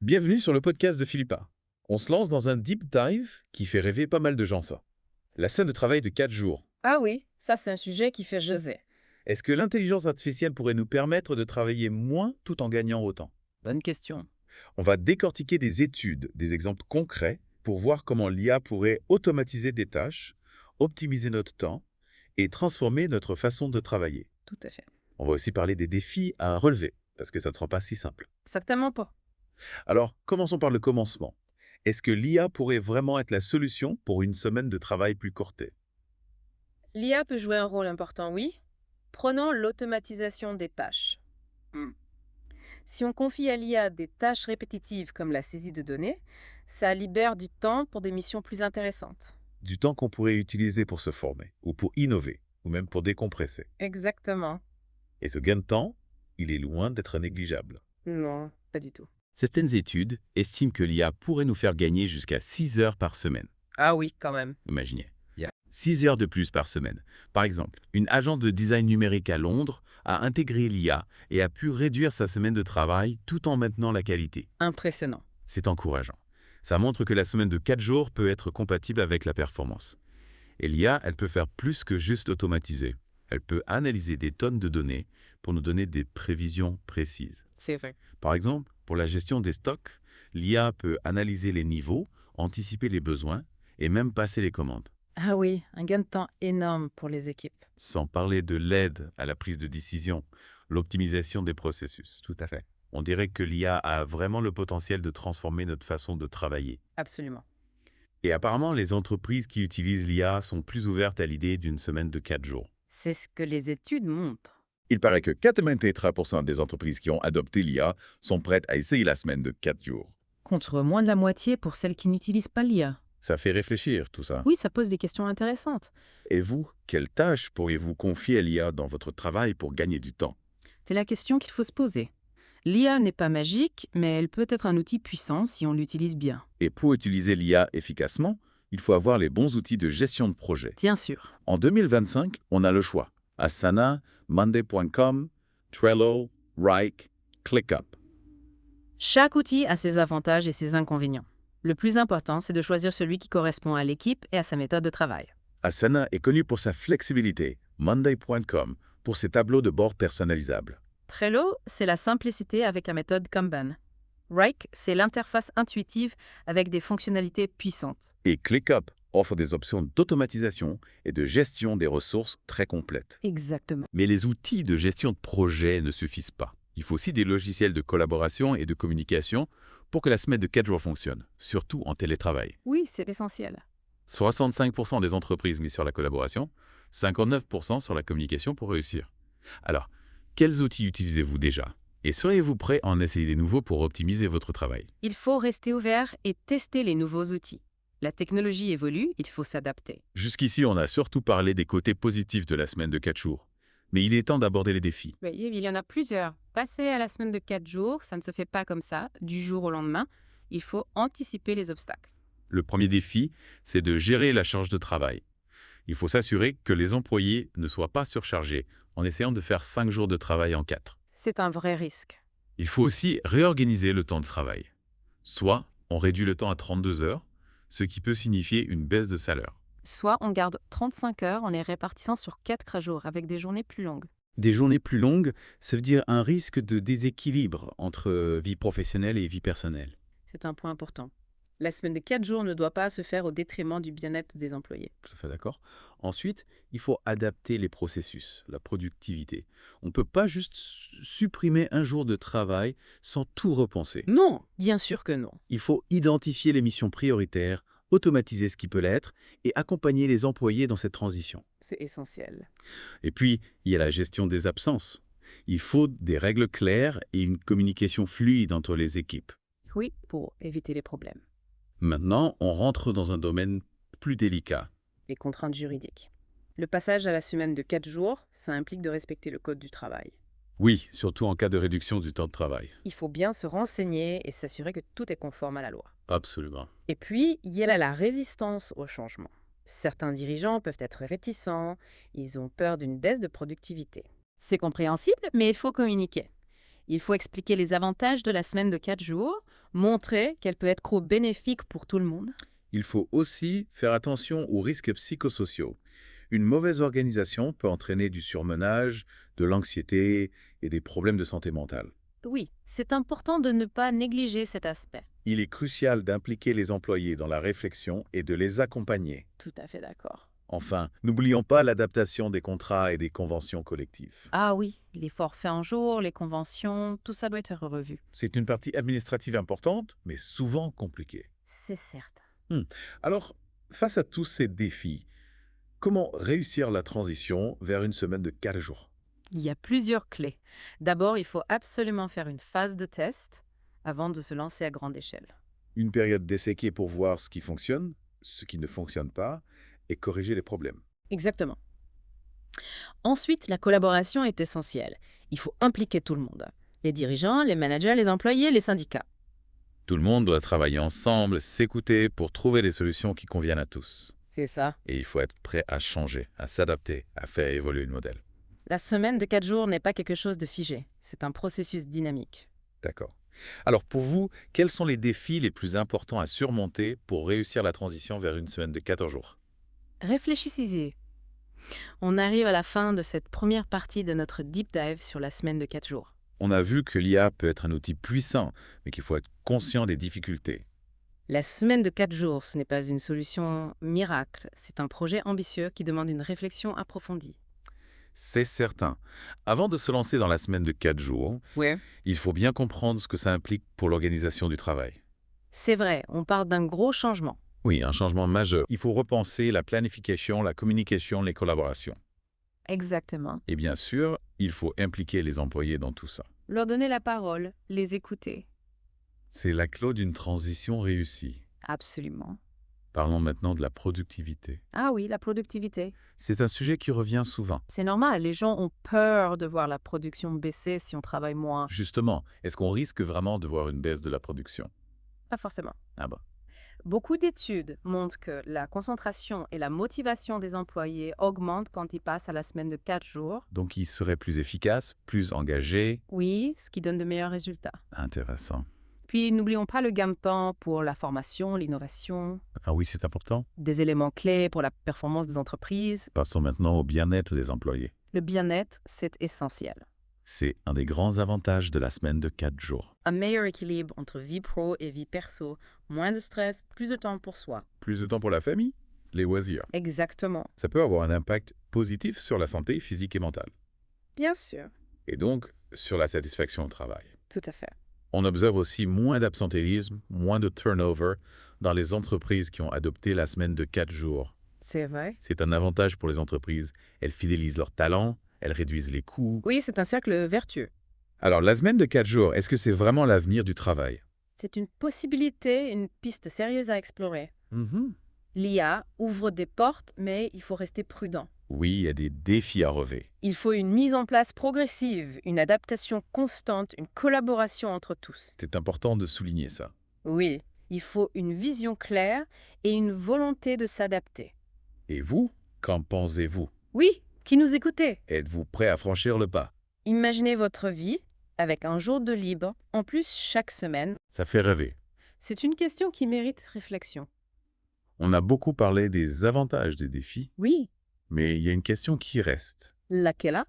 Bienvenue sur le podcast de Philippa. On se lance dans un deep dive qui fait rêver pas mal de gens, ça. La semaine de travail de 4 jours. Ah oui, ça c'est un sujet qui fait jaser. Est-ce que l'intelligence artificielle pourrait nous permettre de travailler moins tout en gagnant autant? Bonne question. On va décortiquer des études, des exemples concrets pour voir comment l'IA pourrait automatiser des tâches, optimiser notre temps et transformer notre façon de travailler. Tout à fait. On va aussi parler des défis à relever, parce que ça ne sera pas si simple. Certainement pas. Alors, commençons par le commencement. Est-ce que l'IA pourrait vraiment être la solution pour une semaine de travail plus courtée? L'IA peut jouer un rôle important, oui. Prenons l'automatisation des tâches. Si on confie à l'IA des tâches répétitives comme la saisie de données, ça libère du temps pour des missions plus intéressantes. Du temps qu'on pourrait utiliser pour se former, ou pour innover, ou même pour décompresser. Exactement. Et ce gain de temps, il est loin d'être négligeable. Non, pas du tout. Certaines études estiment que l'IA pourrait nous faire gagner jusqu'à 6 heures par semaine. Ah oui, quand même. Imaginez. 6 heures de plus par semaine. Par exemple, une agence de design numérique à Londres a intégré l'IA et a pu réduire sa semaine de travail tout en maintenant la qualité. Impressionnant. C'est encourageant. Ça montre que la semaine de 4 jours peut être compatible avec la performance. Et l'IA, elle peut faire plus que juste automatiser. Elle peut analyser des tonnes de données pour nous donner des prévisions précises. C'est vrai. Par exemple, pour la gestion des stocks, l'IA peut analyser les niveaux, anticiper les besoins et même passer les commandes. Ah oui, un gain de temps énorme pour les équipes. Sans parler de l'aide à la prise de décision, l'optimisation des processus. Tout à fait. On dirait que l'IA a vraiment le potentiel de transformer notre façon de travailler. Absolument. Et apparemment, les entreprises qui utilisent l'IA sont plus ouvertes à l'idée d'une semaine de 4 jours. C'est ce que les études montrent. Il paraît que 83% des entreprises qui ont adopté l'IA sont prêtes à essayer la semaine de 4 jours. Contre moins de la moitié pour celles qui n'utilisent pas l'IA. Ça fait réfléchir, tout ça. Oui, ça pose des questions intéressantes. Et vous, quelles tâches pourriez-vous confier à l'IA dans votre travail pour gagner du temps? C'est la question qu'il faut se poser. L'IA n'est pas magique, mais elle peut être un outil puissant si on l'utilise bien. Et pour utiliser l'IA efficacement, il faut avoir les bons outils de gestion de projet. Bien sûr. En 2025, on a le choix. Asana, Monday.com, Trello, Wrike, ClickUp. Chaque outil a ses avantages et ses inconvénients. Le plus important, c'est de choisir celui qui correspond à l'équipe et à sa méthode de travail. Asana est connu pour sa flexibilité, Monday.com pour ses tableaux de bord personnalisables. Trello, c'est la simplicité avec la méthode Kanban. Wrike, c'est l'interface intuitive avec des fonctionnalités puissantes. Et ClickUp offre des options d'automatisation et de gestion des ressources très complètes. Exactement. Mais les outils de gestion de projet ne suffisent pas. Il faut aussi des logiciels de collaboration et de communication pour que la semaine de 4 jours fonctionne, surtout en télétravail. Oui, c'est essentiel. 65% des entreprises misent sur la collaboration, 59% sur la communication pour réussir. Alors, quels outils utilisez-vous déjà? Et seriez-vous prêt à en essayer des nouveaux pour optimiser votre travail? Il faut rester ouvert et tester les nouveaux outils. La technologie évolue, il faut s'adapter. Jusqu'ici, on a surtout parlé des côtés positifs de la semaine de 4 jours. Mais il est temps d'aborder les défis. Oui, il y en a plusieurs. Passer à la semaine de 4 jours, ça ne se fait pas comme ça, du jour au lendemain. Il faut anticiper les obstacles. Le premier défi, c'est de gérer la charge de travail. Il faut s'assurer que les employés ne soient pas surchargés en essayant de faire 5 jours de travail en 4. C'est un vrai risque. Il faut aussi réorganiser le temps de travail. Soit on réduit le temps à 32 heures, ce qui peut signifier une baisse de salaire. Soit on garde 35 heures en les répartissant sur 4 jours avec des journées plus longues. Des journées plus longues, ça veut dire un risque de déséquilibre entre vie professionnelle et vie personnelle. C'est un point important. La semaine de 4 jours ne doit pas se faire au détriment du bien-être des employés. Tout à fait d'accord. Ensuite, il faut adapter les processus, la productivité. On ne peut pas juste supprimer un jour de travail sans tout repenser. Non, bien sûr que non. Il faut identifier les missions prioritaires, automatiser ce qui peut l'être et accompagner les employés dans cette transition. C'est essentiel. Et puis, il y a la gestion des absences. Il faut des règles claires et une communication fluide entre les équipes. Oui, pour éviter les problèmes. Maintenant, on rentre dans un domaine plus délicat. Les contraintes juridiques. Le passage à la semaine de 4 jours, ça implique de respecter le code du travail. Oui, surtout en cas de réduction du temps de travail. Il faut bien se renseigner et s'assurer que tout est conforme à la loi. Absolument. Et puis, il y a là la résistance au changement. Certains dirigeants peuvent être réticents, ils ont peur d'une baisse de productivité. C'est compréhensible, mais il faut communiquer. Il faut expliquer les avantages de la semaine de 4 jours montrer qu'elle peut être bénéfique pour tout le monde. Il faut aussi faire attention aux risques psychosociaux. Une mauvaise organisation peut entraîner du surmenage, de l'anxiété et des problèmes de santé mentale. Oui, c'est important de ne pas négliger cet aspect. Il est crucial d'impliquer les employés dans la réflexion et de les accompagner. Tout à fait d'accord. Enfin, n'oublions pas l'adaptation des contrats et des conventions collectives. Ah oui, les forfaits en jour, les conventions, tout ça doit être revu. C'est une partie administrative importante, mais souvent compliquée. C'est certain. Alors, face à tous ces défis, comment réussir la transition vers une semaine de 4 jours? Il y a plusieurs clés. D'abord, il faut absolument faire une phase de test avant de se lancer à grande échelle. Une période d'essai qui est pour voir ce qui fonctionne, ce qui ne fonctionne pas, et corriger les problèmes. Exactement. Ensuite, la collaboration est essentielle. Il faut impliquer tout le monde. Les dirigeants, les managers, les employés, les syndicats. Tout le monde doit travailler ensemble, s'écouter pour trouver des solutions qui conviennent à tous. C'est ça. Et il faut être prêt à changer, à s'adapter, à faire évoluer le modèle. La semaine de 4 jours n'est pas quelque chose de figé. C'est un processus dynamique. D'accord. Alors pour vous, quels sont les défis les plus importants à surmonter pour réussir la transition vers une semaine de 14 jours? Réfléchissez-y. On arrive à la fin de cette première partie de notre deep dive sur la semaine de 4 jours. On a vu que l'IA peut être un outil puissant, mais qu'il faut être conscient des difficultés. La semaine de 4 jours, ce n'est pas une solution miracle. C'est un projet ambitieux qui demande une réflexion approfondie. C'est certain. Avant de se lancer dans la semaine de 4 jours, il faut bien comprendre ce que ça implique pour l'organisation du travail. C'est vrai, on parle d'un gros changement. Oui, un changement majeur. Il faut repenser la planification, la communication, les collaborations. Exactement. Et bien sûr, il faut impliquer les employés dans tout ça. Leur donner la parole, les écouter. C'est la clé d'une transition réussie. Absolument. Parlons maintenant de la productivité. Ah oui, la productivité. C'est un sujet qui revient souvent. C'est normal, les gens ont peur de voir la production baisser si on travaille moins. Justement, est-ce qu'on risque vraiment de voir une baisse de la production? Pas forcément. Ah bon. Beaucoup d'études montrent que la concentration et la motivation des employés augmentent quand ils passent à la semaine de 4 jours. Donc ils seraient plus efficaces, plus engagés. Oui, ce qui donne de meilleurs résultats. Intéressant. Puis n'oublions pas le gain de temps pour la formation, l'innovation, Ah oui, c'est important. des éléments clés pour la performance des entreprises. Passons maintenant au bien-être des employés. Le bien-être, c'est essentiel. C'est un des grands avantages de la semaine de 4 jours. Un meilleur équilibre entre vie pro et vie perso, moins de stress, plus de temps pour soi. Plus de temps pour la famille, les loisirs. Exactement. Ça peut avoir un impact positif sur la santé physique et mentale. Bien sûr. Et donc, sur la satisfaction au travail. Tout à fait. On observe aussi moins d'absentéisme, moins de turnover dans les entreprises qui ont adopté la semaine de 4 jours. C'est vrai. C'est un avantage pour les entreprises. Elles fidélisent leurs talents, elles réduisent les coûts. Oui, c'est un cercle vertueux. Alors, la semaine de 4 jours, est-ce que c'est vraiment l'avenir du travail? C'est une possibilité, une piste sérieuse à explorer. L'IA ouvre des portes, mais il faut rester prudent. Oui, il y a des défis à relever. Il faut une mise en place progressive, une adaptation constante, une collaboration entre tous. C'est important de souligner ça. Oui, il faut une vision claire et une volonté de s'adapter. Et vous, qu'en pensez-vous? Oui, qui nous écoutez? Êtes-vous prêt à franchir le pas? Imaginez votre vie avec un jour de libre, en plus chaque semaine. Ça fait rêver. C'est une question qui mérite réflexion. On a beaucoup parlé des avantages des défis, Oui, mais il y a une question qui reste. laquelle?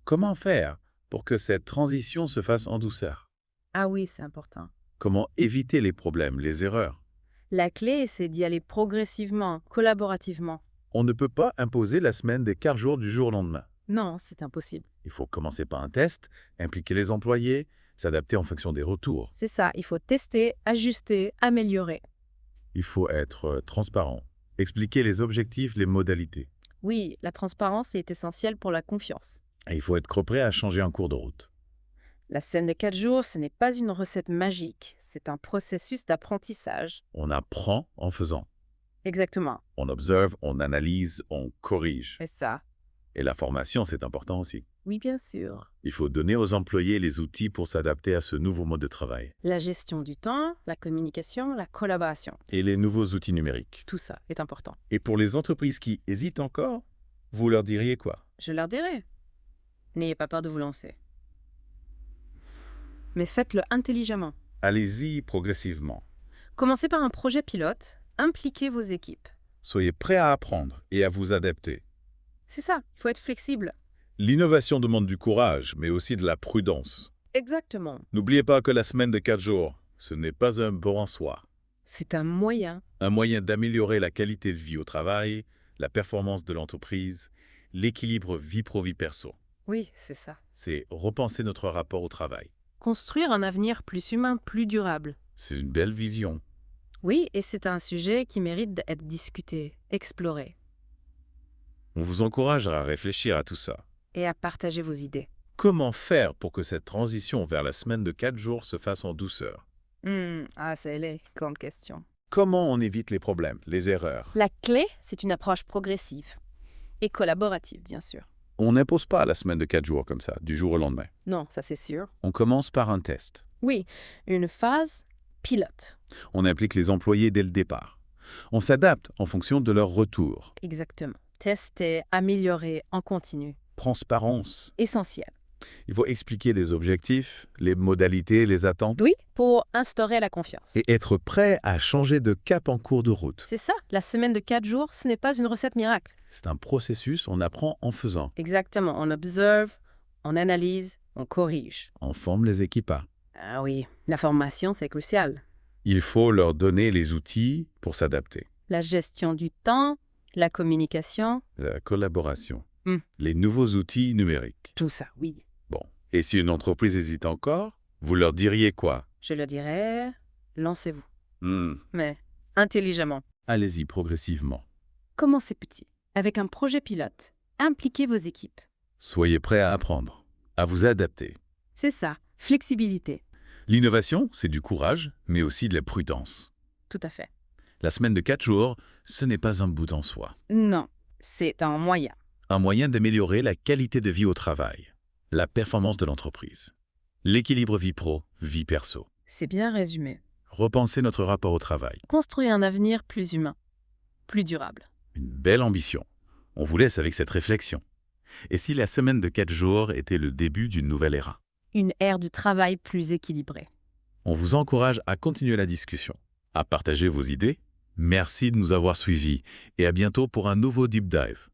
Comment faire pour que cette transition se fasse en douceur? Ah oui, c'est important. Comment éviter les problèmes, les erreurs? La clé, c'est d'y aller progressivement, collaborativement. On ne peut pas imposer la semaine des 4 jours du jour au lendemain. Non, c'est impossible. Il faut commencer par un test, impliquer les employés, s'adapter en fonction des retours. C'est ça, il faut tester, ajuster, améliorer. Il faut être transparent, expliquer les objectifs, les modalités. Oui, la transparence est essentielle pour la confiance. Et il faut être prêt à changer en cours de route. La scène de 4 jours, ce n'est pas une recette magique, c'est un processus d'apprentissage. On apprend en faisant. Exactement, On observe, on analyse, on corrige. c'est ça. Et la formation, c'est important aussi. Oui, bien sûr. Il faut donner aux employés les outils pour s'adapter à ce nouveau mode de travail. La gestion du temps, la communication, la collaboration, Et les nouveaux outils numériques. tout ça est important. Et pour les entreprises qui hésitent encore, vous leur diriez quoi? Je leur dirai. N'ayez pas peur de vous lancer. Mais faites-le intelligemment. Allez-y progressivement. Commencez par un projet pilote, impliquez vos équipes. Soyez prêts à apprendre et à vous adapter. C'est ça, il faut être flexible. L'innovation demande du courage, mais aussi de la prudence. Exactement. N'oubliez pas que la semaine de 4 jours, ce n'est pas un bon en soi. C'est un moyen. Un moyen d'améliorer la qualité de vie au travail, la performance de l'entreprise, l'équilibre vie pro-vie perso. Oui, c'est ça. C'est repenser notre rapport au travail. Construire un avenir plus humain, plus durable. C'est une belle vision. Oui, et c'est un sujet qui mérite d'être discuté, exploré, On vous encourage à réfléchir à tout ça. et à partager vos idées. Comment faire pour que cette transition vers la semaine de 4 jours se fasse en douceur? C'est les grandes questions. Comment on évite les problèmes, les erreurs? La clé, c'est une approche progressive et collaborative, bien sûr. On n'impose pas la semaine de 4 jours comme ça, du jour au lendemain. Non, ça c'est sûr. On commence par un test. Oui, une phase pilote. On implique les employés dès le départ. On s'adapte en fonction de leur retour. Exactement. Tester, améliorer en continu. Transparence. Essentiel. Il faut expliquer les objectifs, les modalités, les attentes. Oui, pour instaurer la confiance. Et être prêt à changer de cap en cours de route. C'est ça, la semaine de 4 jours, ce n'est pas une recette miracle. C'est un processus, on apprend en faisant. Exactement, on observe, on analyse, on corrige. On forme les équipes à. Ah oui, la formation, c'est crucial. Il faut leur donner les outils pour s'adapter. La gestion du temps, la communication, La collaboration. Hmm. Les nouveaux outils numériques. tout ça, oui. Bon. Et si une entreprise hésite encore, vous leur diriez quoi? Je le dirais, lancez-vous, Hmm. mais intelligemment. Allez-y progressivement. Commencez petit, avec un projet pilote. Impliquez vos équipes. Soyez prêts à apprendre, à vous adapter. C'est ça, flexibilité. L'innovation, c'est du courage, mais aussi de la prudence. Tout à fait. La semaine de 4 jours, ce n'est pas un but en soi. Non, c'est un moyen. Un moyen d'améliorer la qualité de vie au travail, la performance de l'entreprise, l'équilibre vie pro, vie perso. C'est bien résumé. Repenser notre rapport au travail. Construire un avenir plus humain, plus durable. Une belle ambition. On vous laisse avec cette réflexion. Et si la semaine de 4 jours était le début d'une nouvelle ère? Une ère du travail plus équilibrée. On vous encourage à continuer la discussion, à partager vos idées. Merci de nous avoir suivis et à bientôt pour un nouveau Deep Dive.